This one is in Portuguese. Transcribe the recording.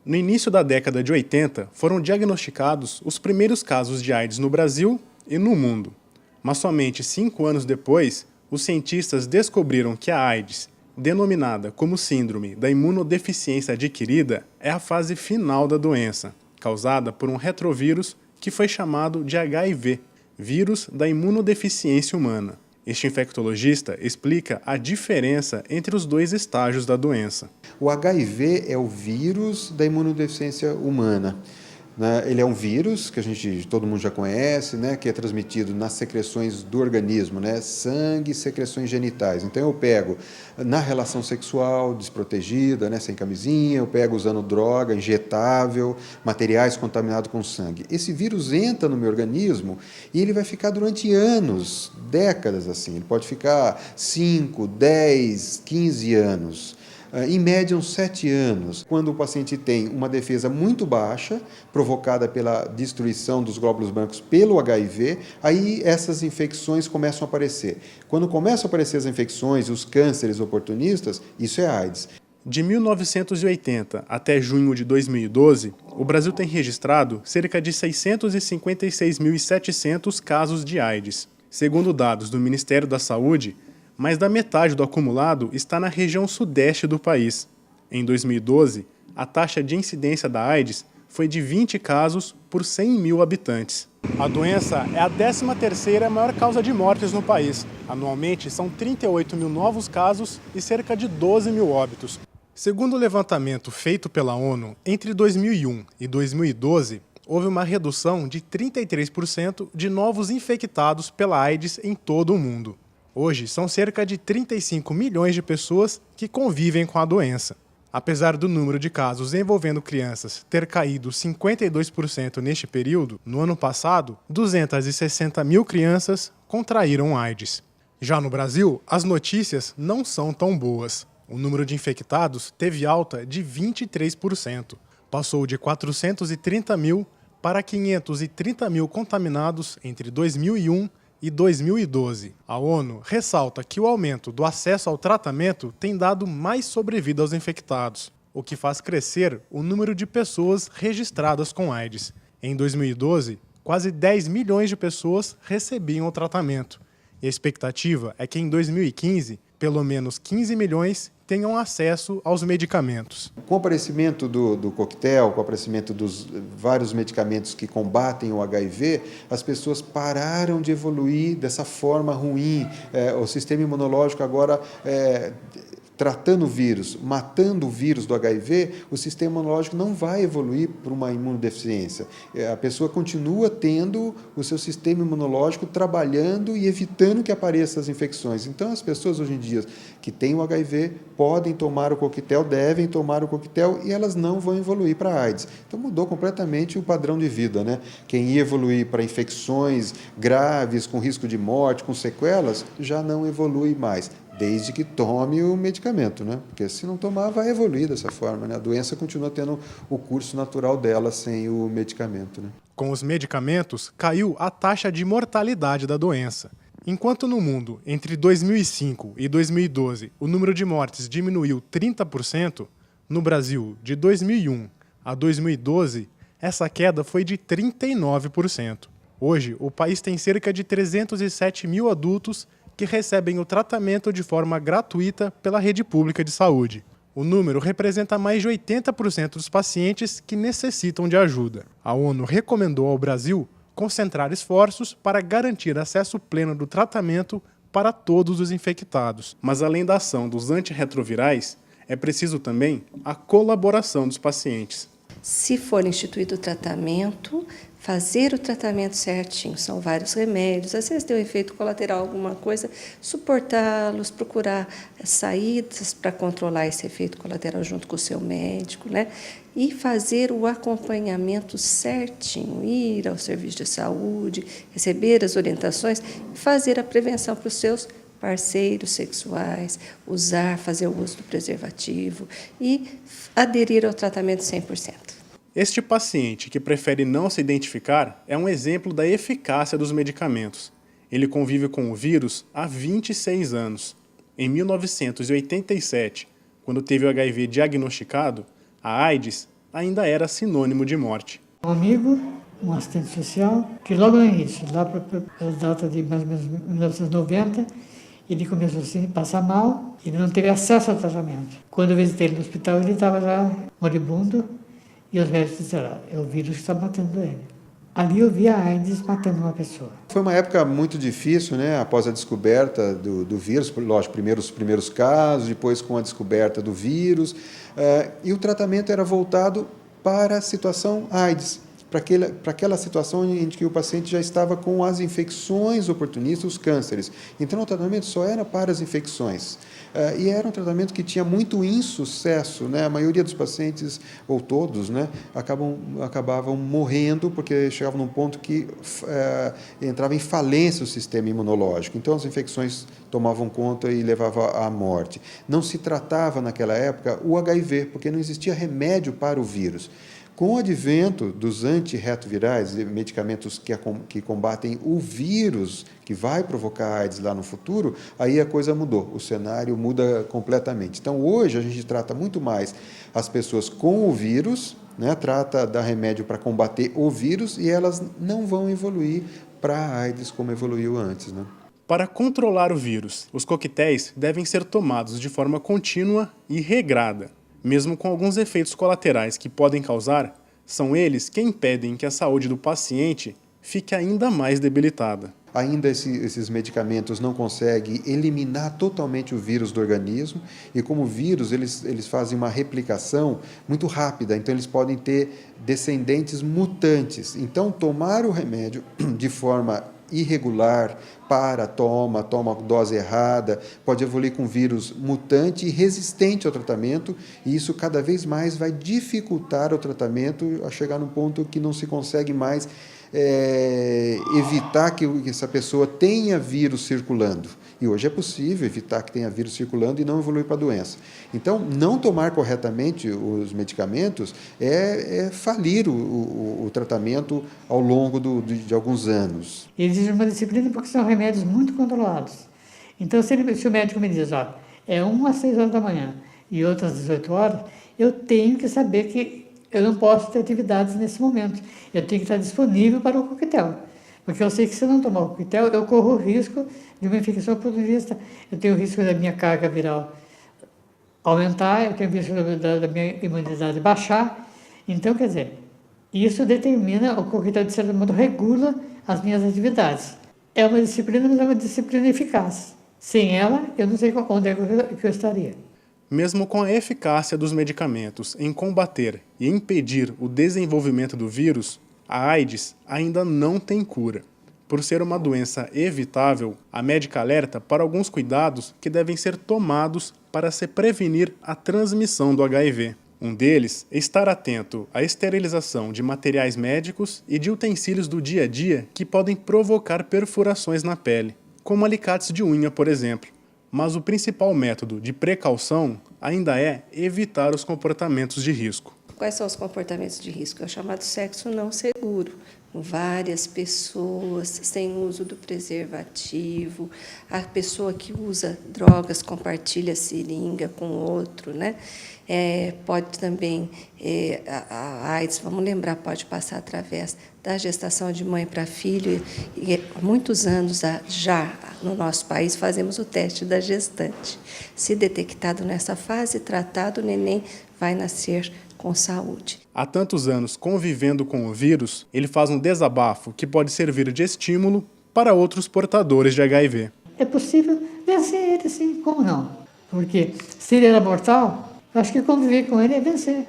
No início da década de 80, foram diagnosticados os primeiros casos de AIDS no Brasil e no mundo. Mas somente 5 anos depois, os cientistas descobriram que a AIDS, denominada como síndrome da imunodeficiência adquirida, é a fase final da doença, causada por um retrovírus que foi chamado de HIV, vírus da imunodeficiência humana. Este infectologista explica a diferença entre os dois estágios da doença. O HIV é o vírus da imunodeficiência humana. Ele é um vírus que todo mundo já conhece, que é transmitido nas secreções do organismo, sangue e secreções genitais. Então eu pego na relação sexual desprotegida, sem camisinha, eu pego usando droga injetável, materiais contaminados com sangue. Esse vírus entra no meu organismo e ele vai ficar durante anos, décadas assim. Ele pode ficar 5, 10, 15 anos. Em média, uns 7 anos, quando o paciente tem uma defesa muito baixa, provocada pela destruição dos glóbulos brancos pelo HIV, aí essas infecções começam a aparecer. Quando começam a aparecer as infecções, os cânceres oportunistas, isso é AIDS. De 1980 até junho de 2012, o Brasil tem registrado cerca de 656.700 casos de AIDS. Segundo dados do Ministério da Saúde, mais da metade do acumulado está na região sudeste do país. Em 2012, a taxa de incidência da AIDS foi de 20 casos por 100 mil habitantes. A doença é a 13ª maior causa de mortes no país. Anualmente, são 38 mil novos casos e cerca de 12 mil óbitos. Segundo o levantamento feito pela ONU, entre 2001 e 2012, houve uma redução de 33% de novos infectados pela AIDS em todo o mundo. Hoje, são cerca de 35 milhões de pessoas que convivem com a doença. Apesar do número de casos envolvendo crianças ter caído 52% neste período, no ano passado, 260 mil crianças contraíram AIDS. Já no Brasil, as notícias não são tão boas. O número de infectados teve alta de 23%. Passou de 430 mil para 530 mil contaminados entre 2001 e 2012. A ONU ressalta que o aumento do acesso ao tratamento tem dado mais sobrevida aos infectados, o que faz crescer o número de pessoas registradas com AIDS. Em 2012, quase 10 milhões de pessoas recebiam o tratamento. E a expectativa é que em 2015, pelo menos 15 milhões tenham acesso aos medicamentos. Com o aparecimento do coquetel, com o aparecimento dos vários medicamentos que combatem o HIV, as pessoas pararam de evoluir dessa forma ruim. O sistema imunológico agora tratando o vírus, matando o vírus do HIV, o sistema imunológico não vai evoluir para uma imunodeficiência. A pessoa continua tendo o seu sistema imunológico trabalhando e evitando que apareçam as infecções. Então, as pessoas hoje em dia que têm o HIV podem tomar o coquetel, devem tomar o coquetel e elas não vão evoluir para a AIDS. Então, mudou completamente o padrão de vida, Quem ia evoluir para infecções graves, com risco de morte, com sequelas, já não evolui mais. Desde que tome o medicamento, Porque se não tomar, vai evoluir dessa forma, A doença continua tendo o curso natural dela sem o medicamento, Com os medicamentos, caiu a taxa de mortalidade da doença. Enquanto no mundo, entre 2005 e 2012, o número de mortes diminuiu 30%, no Brasil, de 2001 a 2012, essa queda foi de 39%. Hoje, o país tem cerca de 307 mil adultos que recebem o tratamento de forma gratuita pela rede pública de saúde. O número representa mais de 80% dos pacientes que necessitam de ajuda. A ONU recomendou ao Brasil concentrar esforços para garantir acesso pleno do tratamento para todos os infectados. Mas além da ação dos antirretrovirais, é preciso também a colaboração dos pacientes. Se for instituído o tratamento, fazer o tratamento certinho, são vários remédios, às vezes deu efeito colateral alguma coisa, suportá-los, procurar saídas para controlar esse efeito colateral junto com o seu médico, E fazer o acompanhamento certinho, ir ao serviço de saúde, receber as orientações, fazer a prevenção para os seus parceiros sexuais, fazer o uso do preservativo e aderir ao tratamento 100%. Este paciente que prefere não se identificar é um exemplo da eficácia dos medicamentos. Ele convive com o vírus há 26 anos. Em 1987, quando teve o HIV diagnosticado, a AIDS ainda era sinônimo de morte. Um amigo, um assistente social, que logo no início, lá para a data de mais ou menos 1990, ele começou a passar mal, ele não teve acesso ao tratamento. Quando eu visitei ele no hospital, ele estava já moribundo e os médicos disseram, é o vírus que está matando ele. Ali eu vi a AIDS matando uma pessoa. Foi uma época muito difícil, né? Após a descoberta do vírus, lógico, os primeiros casos, depois com a descoberta do vírus, e o tratamento era voltado para a situação AIDS, para aquela situação em que o paciente já estava com as infecções oportunistas, os cânceres. Então, o tratamento só era para as infecções. E era um tratamento que tinha muito insucesso, né? A maioria dos pacientes, ou todos, né, acabavam morrendo porque chegavam num ponto que entrava em falência o sistema imunológico. Então, as infecções tomavam conta e levavam à morte. Não se tratava, naquela época, o HIV, porque não existia remédio para o vírus. Com o advento dos antirretrovirais, medicamentos que combatem o vírus que vai provocar AIDS lá no futuro, aí a coisa mudou, o cenário muda completamente. Então, hoje, a gente trata muito mais as pessoas com o vírus, né, trata da remédio para combater o vírus e elas não vão evoluir para a AIDS como evoluiu antes, né? Para controlar o vírus, os coquetéis devem ser tomados de forma contínua e regrada. Mesmo com alguns efeitos colaterais que podem causar, são eles que impedem que a saúde do paciente fique ainda mais debilitada. Ainda esses medicamentos não conseguem eliminar totalmente o vírus do organismo e como vírus eles fazem uma replicação muito rápida, então eles podem ter descendentes mutantes. Então tomar o remédio de forma irregular, toma dose errada, pode evoluir com vírus mutante e resistente ao tratamento, e isso cada vez mais vai dificultar o tratamento a chegar num ponto que não se consegue mais evitar que essa pessoa tenha vírus circulando. E hoje é possível evitar que tenha vírus circulando e não evoluir para a doença. Então, não tomar corretamente os medicamentos é falir o tratamento ao longo de alguns anos. Exige uma disciplina porque são remédios muito controlados. Então, se o médico me diz, é 1 às 6 horas da manhã e outras às 18 horas, eu tenho que saber que eu não posso ter atividades nesse momento. Eu tenho que estar disponível para o coquetel. Porque eu sei que se eu não tomar o coquetel, eu corro o risco de uma infecção oportunista. Eu tenho o risco da minha carga viral aumentar, eu tenho o risco da minha imunidade baixar. Então, quer dizer, isso determina, o coquetel de certo modo regula as minhas atividades. É uma disciplina, mas é uma disciplina eficaz. Sem ela, eu não sei onde é que eu estaria. Mesmo com a eficácia dos medicamentos em combater e impedir o desenvolvimento do vírus, a AIDS ainda não tem cura. Por ser uma doença evitável, a médica alerta para alguns cuidados que devem ser tomados para se prevenir a transmissão do HIV. Um deles é estar atento à esterilização de materiais médicos e de utensílios do dia a dia que podem provocar perfurações na pele, como alicates de unha, por exemplo. Mas o principal método de precaução ainda é evitar os comportamentos de risco. Quais são os comportamentos de risco? É o chamado sexo não seguro. Várias pessoas sem uso do preservativo, a pessoa que usa drogas compartilha seringa com outro, né? Pode também, a AIDS, vamos lembrar, pode passar através da gestação de mãe para filho, e há muitos anos já no nosso país fazemos o teste da gestante. Se detectado nessa fase, tratado, o neném vai nascer com saúde. Há tantos anos convivendo com o vírus, ele faz um desabafo que pode servir de estímulo para outros portadores de HIV. É possível vencer ele, sim, como não? Porque se ele era mortal, eu acho que conviver com ele é vencer.